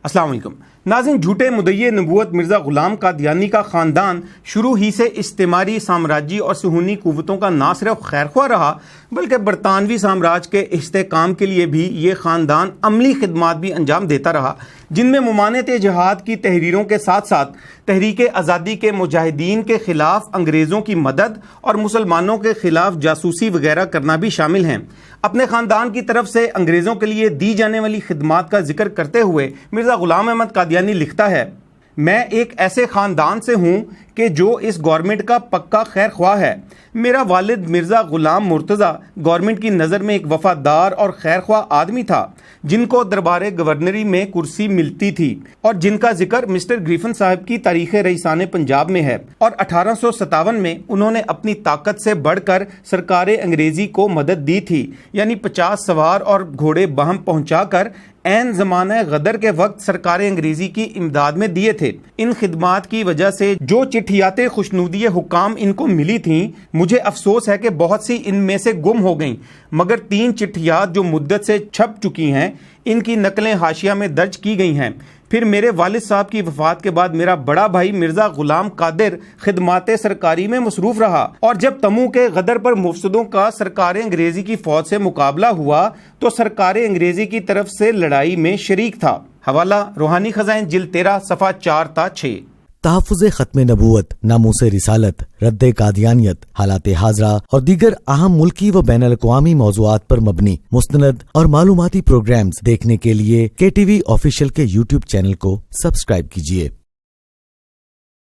السلام علیکم ناظرین، جھوٹے مدعی نبوت مرزا غلام قادیانی کا خاندان شروع ہی سے استعماری سامراجی اور صہیونی قوتوں کا نہ صرف خیرخواہ رہا بلکہ برطانوی سامراج کے استحکام کے لیے بھی یہ خاندان عملی خدمات بھی انجام دیتا رہا، جن میں ممانعت جہاد کی تحریروں کے ساتھ ساتھ تحریک آزادی کے مجاہدین کے خلاف انگریزوں کی مدد اور مسلمانوں کے خلاف جاسوسی وغیرہ کرنا بھی شامل ہیں۔ اپنے خاندان کی طرف سے انگریزوں کے لیے دی جانے والی خدمات کا ذکر کرتے ہوئے مرزا غلام احمد قادیانی لکھتا ہے، میں ایک ایسے خاندان سے ہوں کہ جو اس گورنمنٹ کا پکا خیر خواہ ہے۔ میرا والد مرزا غلام مرتضیٰ گورنمنٹ کی نظر میں ایک وفادار اور خیر خواہ آدمی تھا، جن کو دربار گورنری میں کرسی ملتی تھی اور جن کا ذکر مسٹر گریفن صاحب کی تاریخ رئیسان پنجاب میں ہے، اور 1857 میں انہوں نے اپنی طاقت سے بڑھ کر سرکار انگریزی کو مدد دی تھی، یعنی 50 سوار اور گھوڑے باہم پہنچا کر عین زمانہ غدر کے وقت سرکار انگریزی کی امداد میں دیے تھے۔ ان خدمات کی وجہ سے جو چٹھیات خوشنودی حکام ان کو ملی تھیں، مجھے افسوس ہے کہ بہت سی ان میں سے گم ہو گئیں، مگر 3 چٹھیات جو مدت سے چھپ چکی ہیں ان کی نقلیں حاشیہ میں درج کی گئی ہیں۔ پھر میرے والد صاحب کی وفات کے بعد میرا بڑا بھائی مرزا غلام قادر خدمات سرکاری میں مصروف رہا، اور جب تمو کے غدر پر مفسدوں کا سرکار انگریزی کی فوج سے مقابلہ ہوا تو سرکار انگریزی کی طرف سے لڑائی میں شریک تھا۔ حوالہ روحانی خزائن جلد 13 صفحہ 4 تا 6۔ تحفظ ختم نبوت، ناموس رسالت، رد قادیانیت، حالات حاضرہ اور دیگر اہم ملکی و بین الاقوامی موضوعات پر مبنی مستند اور معلوماتی پروگرامز دیکھنے کے لیے KTV آفیشیل کے YouTube چینل کو سبسکرائب کیجیے۔